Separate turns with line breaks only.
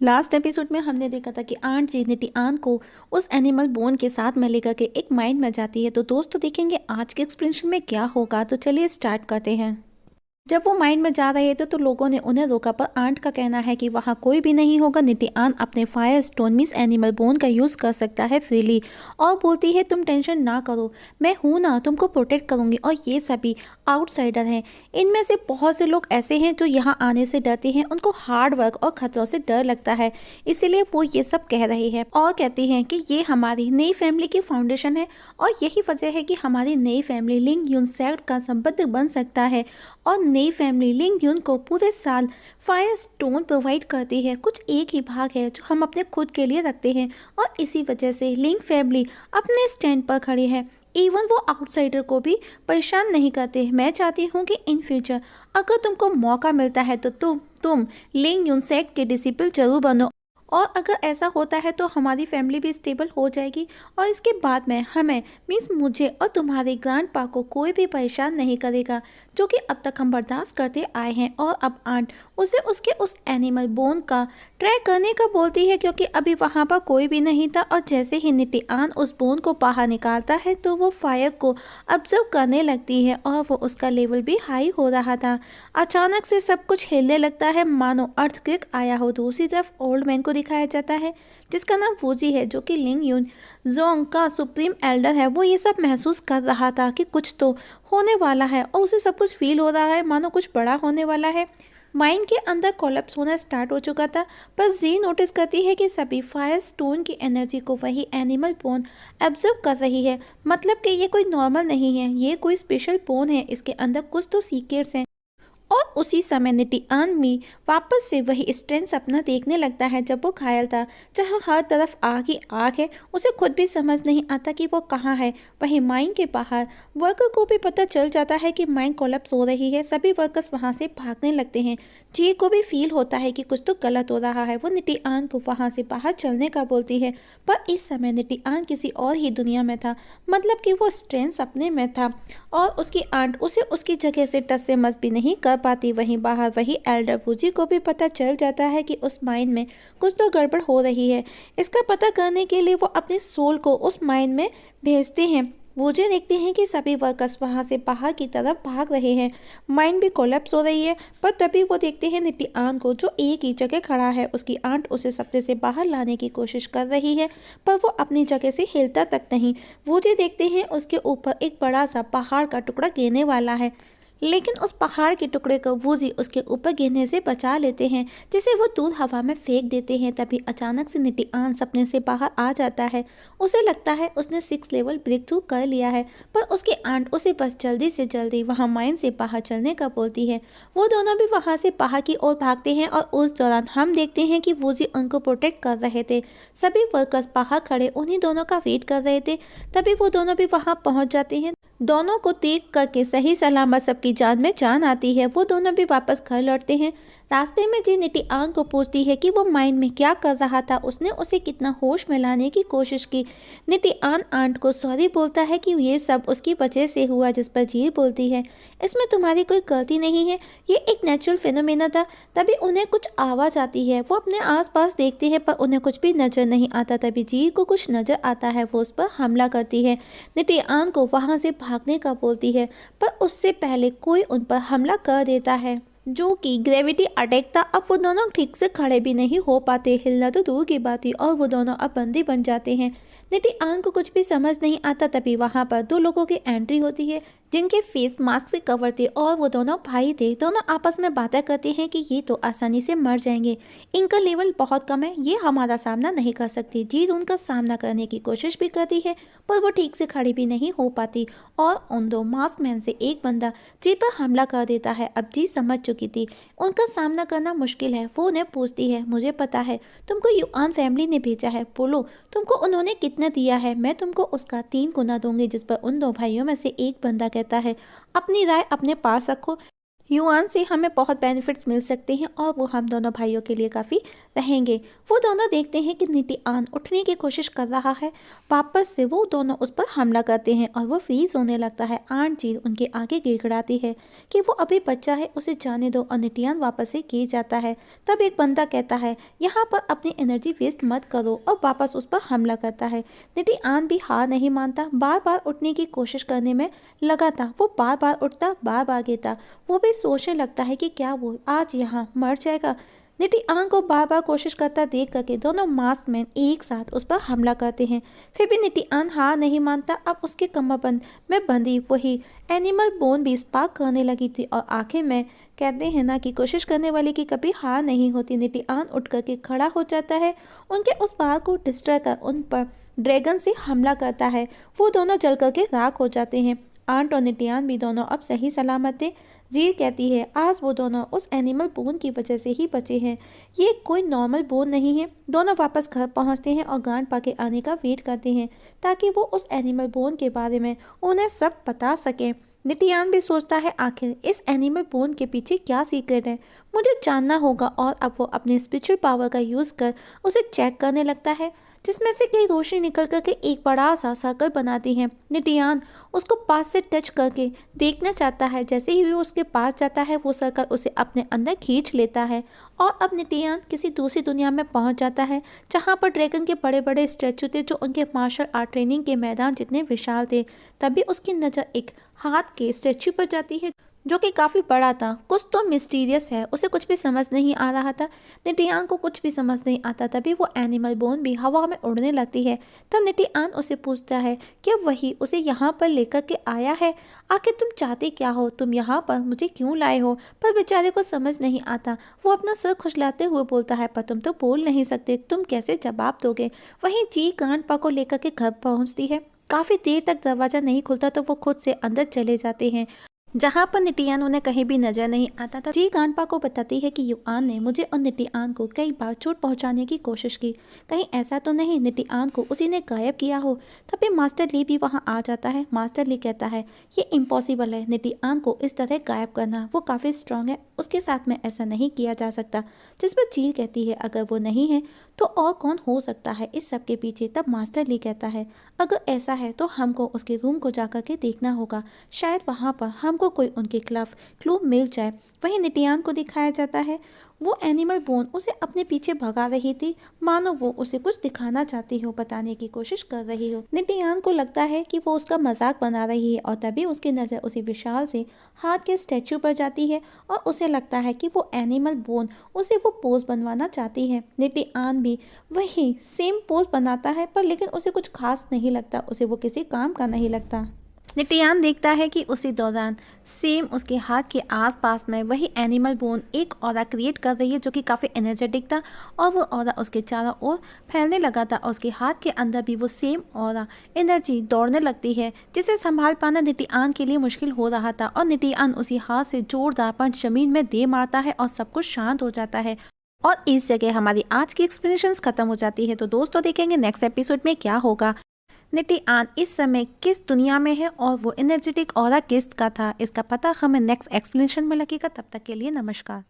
Last episode में हमने देखा था कि आंट जी निटी आन को उस एनिमल बोन के साथ में लेकर के एक माइंड में जाती है। तो दोस्तों देखेंगे आज के एक्सप्लेनेशन में क्या होगा। तो चलिए स्टार्ट करते हैं। जब वो माइंड में जा रहे थे तो लोगों ने उन्हें रोका, पर आंट का कहना है कि वहाँ कोई भी नहीं होगा। निटी आन अपने fire stone means animal bone का यूज़ कर सकता है फ्रीली और बोलती है तुम टेंशन ना करो, मैं हूँ ना, तुमको प्रोटेक्ट करूँगी। और ये सभी आउटसाइडर हैं। इनमें से बहुत से लोग ऐसे हैं जो यहाँ आने से डरते हैं, उनको हार्ड वर्क और खतरों से डर लगता है, इसीलिए वो ये सब कह रही है और कहती हैं कि ये हमारी नई फैमिली की फाउंडेशन है और यही वजह है कि हमारी नई फैमिली लिंग यून सेक्ट का संबंध बन सकता है। और नई फैमिली लिंग यून को पूरे साल फायर स्टोन प्रोवाइड करती है। कुछ एक ही भाग है जो हम अपने खुद के लिए रखते हैं और इसी वजह से लिंग फैमिली अपने स्टैंड पर खड़ी है। इवन वो आउटसाइडर को भी परेशान नहीं करते। मैं चाहती हूँ कि इन फ्यूचर अगर तुमको मौका मिलता है तो तुम लिंग यून सेक्ट के डिसिपल जरूर बनो। और अगर ऐसा होता है तो हमारी फैमिली भी स्टेबल हो जाएगी और इसके बाद में हमें मीन्स मुझे और तुम्हारे ग्रैंडपा को कोई भी परेशान नहीं करेगा, जो कि अब तक हम बर्दाश्त करते आए हैं। और अब आंट उसे उसके उस एनिमल बोन का ट्रैक करने का बोलती है, क्योंकि अभी वहाँ पर कोई भी नहीं था। और जैसे ही निटी आन उस बोन को बाहर निकालता है तो वो फायर को ऑब्जर्व करने लगती है और वो उसका लेवल भी हाई हो रहा था। अचानक से सब कुछ हिलने लगता है, मानो अर्थक्वेक आया हो। दूसरी तरफ ओल्ड मैन को दिखाया जाता है जिसका नाम वूजी है, जो कि लिंग यून जोंग का सुप्रीम एल्डर है। वो ये सब महसूस कर रहा था कि कुछ तो होने वाला है और उसे सब कुछ फील हो रहा है मानो कुछ बड़ा होने वाला है। माइंड के अंदर कोलैप्स होना स्टार्ट हो चुका था, पर जी नोटिस करती है कि सभी फायर स्टोन की एनर्जी को वही एनिमल बोन एब्जॉर्ब कर रही है। मतलब कि ये कोई नॉर्मल नहीं है, ये कोई स्पेशल बोन है, इसके अंदर कुछ तो सीक्रेट्स हैं। और उसी समय निटी आन मी वापस से वही स्ट्रेंथ सपना देखने लगता है जब वो घायल था, जहाँ हर तरफ आग ही आग है। उसे खुद भी समझ नहीं आता कि वो कहाँ है। वहीं माइन के बाहर वर्कर को भी पता चल जाता है कि माइन कोलैप्स हो रही है। सभी वर्कर्स वहाँ से भागने लगते हैं। जी को भी फील होता है कि कुछ तो गलत हो रहा है। वो निटी आन को वहाँ से बाहर चलने का बोलती है, पर इस समय निटी आन किसी और ही दुनिया में था। मतलब कि वो स्ट्रेंथ सपने में था और उसकी आंट उसे उसकी जगह से टस से मस भी नहीं कर पाती। वहीं बाहर वही एल्डर फूजी को भी पता चल जाता है कि उस माइन में कुछ तो गड़बड़ हो रही है। इसका पता करने के लिए वो अपने सोल को उस माइन में भेजते हैं। वूजे देखते हैं कि सभी वर्कर्स वहां से बाहर की तरफ भाग रहे हैं। माइन भी कोलैप्स हो रही है, पर तभी वो देखते हैं निटी आन को, जो एक ही जगह खड़ा है। उसकी आंट उसे सपने से बाहर लाने की कोशिश कर रही है, पर वो अपनी जगह से हिलता तक नहीं। वूजे देखते हैं उसके ऊपर एक बड़ा सा पहाड़ का टुकड़ा गिरने वाला है, लेकिन उस पहाड़ के टुकड़े को वूजी उसके ऊपर गिरने से बचा लेते हैं, जिसे वो दूर हवा में फेंक देते हैं। तभी अचानक से निटी आन सपने से बाहर आ जाता है। उसे लगता है उसने 6 लेवल ब्रेक थ्रू कर लिया है, पर उसकी आंट उसे बस जल्दी से जल्दी वहाँ माइन से बाहर चलने का बोलती है। वो दोनों भी वहाँ से बाहर की ओर भागते हैं और उस दौरान हम देखते हैं कि वूजी उनको प्रोटेक्ट कर रहे थे। सभी वर्कर्स बाहर खड़े उन्हीं दोनों का वेट कर रहे थे। तभी वो दोनों भी वहाँ पहुँच जाते हैं। दोनों को देख करके सही सलामत सबकी जान में जान आती है। वो दोनों भी वापस घर लौटते हैं। रास्ते में जी निटी आन को पूछती है कि वो माइंड में क्या कर रहा था, उसने उसे कितना होश में लाने की कोशिश की। निटी आन आंट को सॉरी बोलता है कि ये सब उसकी वजह से हुआ, जिस पर जी बोलती है इसमें तुम्हारी कोई गलती नहीं है, ये एक नेचुरल फिनोमेना था। तभी उन्हें कुछ आवाज़ आती है। वो अपने आसपास देखते हैं पर उन्हें कुछ भी नजर नहीं आता। तभी जी को कुछ नजर आता है, वो उस पर हमला करती है। निटी आन को वहाँ से भागने का बोलती है, पर उससे पहले कोई उन पर हमला कर देता है, जो कि ग्रेविटी अटैक था। अब वो दोनों ठीक से खड़े भी नहीं हो पाते, हिलना तो दूर की बात थी, और वो दोनों अब बंदी बन जाते हैं। निटी आन को कुछ भी समझ नहीं आता। तभी वहाँ पर 2 लोगों की एंट्री होती है जिनके फेस मास्क से कवर थे, और वो दोनों भाई थे। दोनों आपस में बातें करते हैं कि ये तो आसानी से मर जाएंगे, इनका लेवल बहुत कम है, ये हमारा सामना नहीं कर सकती। जीत उनका सामना करने की कोशिश भी करती है, पर वो ठीक से खड़ी भी नहीं हो पाती और उन 2 मास्क मैन से एक बंदा जी पर हमला कर देता है। अब जी समझ चुकी थी उनका सामना करना मुश्किल है। वो उन्हें पूछती है, मुझे पता है तुमको युआन फैमिली ने भेजा है, बोलो तुमको उन्होंने कितना दिया है, मैं तुमको उसका 3 गुना दूंगी। जिस पर उन 2 भाइयों में से एक बंदा कहता है, अपनी राय अपने पास रखो, युआन से हमें बहुत बेनिफिट्स मिल सकते हैं और वो हम दोनों भाइयों के लिए काफ़ी रहेंगे। वो दोनों देखते हैं कि निटिआन उठने की कोशिश कर रहा है। वापस से वो दोनों उस पर हमला करते हैं और वो फ्रीज होने लगता है। आंट जी उनके आगे गिड़गिड़ाती है कि वो अभी बच्चा है, उसे जाने दो, और निटिआन वापस से गिर जाता है। तब एक बंदा कहता है यहाँ पर अपनी एनर्जी वेस्ट मत करो, और वापस उस पर हमला करता है। निटिआन भी हार नहीं मानता, बार बार उठने की कोशिश करने में लगा था। वो बार बार उठता, बार बार गिरता। वो भी सोचने लगता है कि क्या वो आज यहाँ मर जाएगा। निटिआन को बार बार कोशिश करता देख करके दोनों मास्क मैन एक साथ उस पर हमला करते हैं। फिर भी निटिआन हार नहीं मानता। अब उसके कमरबंद में बंधी वही एनिमल बोन भी स्पार्क करने लगी थी, और आखिर में कहते हैं ना कि कोशिश करने वाले की कभी हार नहीं होती। निटिआन उठ करके खड़ा हो जाता है, उनके उस बार को डिस्ट्रॉय कर उन पर ड्रैगन से हमला करता है। वो दोनों जल करके राख हो जाते हैं। आंट और निटिआन भी दोनों अब सही सलामत थे। जीत कहती है आज वो दोनों उस एनिमल बोन की वजह से ही बचे हैं, ये कोई नॉर्मल बोन नहीं है। दोनों वापस घर पहुंचते हैं और ग्रैंडपा के आने का वेट करते हैं ताकि वो उस एनिमल बोन के बारे में उन्हें सब बता सकें। निटिआन भी सोचता है आखिर इस एनिमल बोन के पीछे क्या सीक्रेट है, मुझे जानना होगा। और अब वो अपने स्पिरिचुअल पावर का यूज़ कर उसे चेक करने लगता है, जिसमें से कई रोशनी निकल करके एक बड़ा सा सर्कल बनाती है। निटिआन उसको पास से टच करके देखना चाहता है। जैसे ही वो उसके पास जाता है वो सर्कल उसे अपने अंदर खींच लेता है, और अब निटिआन किसी दूसरी दुनिया में पहुंच जाता है जहां पर ड्रैगन के बड़े बड़े स्टैचू थे जो उनके मार्शल आर्ट ट्रेनिंग के मैदान जितने विशाल थे। तभी उसकी नज़र एक हाथ के स्टैचू पर जाती है जो कि काफ़ी बड़ा था। कुछ तो मिस्टीरियस है, उसे कुछ भी समझ नहीं आ रहा था। निटिआन को कुछ भी समझ नहीं आता। तभी वो एनिमल बोन भी हवा में उड़ने लगती है। तब निटिआन उसे पूछता है कि वही उसे यहाँ पर लेकर के आया है, आखिर तुम चाहते क्या हो, तुम यहाँ पर मुझे क्यों लाए हो। पर बेचारे को समझ नहीं आता। वो अपना सर खुजलाते हुए बोलता है पर तुम तो बोल नहीं सकते, तुम कैसे जवाब दोगे। वहीं जी ग्रैंडपा को लेकर के घर पहुँचती है। काफ़ी देर तक दरवाज़ा नहीं खुलता तो वो खुद से अंदर चले जाते हैं, जहाँ पर निटिआन उन्हें कहीं भी नजर नहीं आता था। जी ग्रैंडपा को बताती है कि युआन ने मुझे और निटिआन को कई बार चोट पहुंचाने की कोशिश की, कहीं ऐसा तो नहीं निटिआन को उसी ने गायब किया हो। तभी मास्टर ली भी वहां आ जाता है। मास्टर ली कहता है ये इम्पॉसिबल है, निटिआन को इस तरह गायब करना, वो काफ़ी स्ट्रांग है, उसके साथ में ऐसा नहीं किया जा सकता। जिस पर जी कहती है अगर वो नहीं है तो और कौन हो सकता है इस सब के पीछे। तब मास्टर ली कहता है अगर ऐसा है तो हमको उसके रूम को जाकर के देखना होगा, शायद वहाँ पर हमको कोई उनके खिलाफ क्लू मिल जाए। वहीं निटिआन को दिखाया जाता है वो एनिमल बोन उसे अपने पीछे भगा रही थी, मानो वो उसे कुछ दिखाना चाहती हो, बताने की कोशिश कर रही हो। निटिआन को लगता है कि वो उसका मजाक बना रही है, और तभी उसकी नज़र उसी विशाल से हाथ के स्टैचू पर जाती है और उसे लगता है कि वो एनिमल बोन उसे वो पोज बनवाना चाहती है। निटिआन भी वही सेम पोज बनाता है पर लेकिन उसे कुछ खास नहीं लगता, उसे वो किसी काम का नहीं लगता। निटिआन देखता है कि उसी दौरान सेम उसके हाथ के आसपास में वही एनिमल बोन एक ऑरा क्रिएट कर रही है जो कि काफ़ी एनर्जेटिक था, और वो ऑरा उसके चारों ओर फैलने लगा था, और उसके हाथ के अंदर भी वो सेम ऑरा एनर्जी दौड़ने लगती है, जिसे संभाल पाना निटिआन के लिए मुश्किल हो रहा था। और निटिआन उसी हाथ से जोरदार पंच जमीन में दे मारता है और सब कुछ शांत हो जाता है, और इस जगह हमारी आज की एक्सप्लेनेशंस खत्म हो जाती है। तो दोस्तों देखेंगे नेक्स्ट एपिसोड में क्या होगा, निटिआन इस समय किस दुनिया में है और वो एनर्जेटिक ऑरा किस का था, इसका पता हमें नेक्स्ट एक्सप्लेनेशन में लगेगा। तब तक के लिए नमस्कार।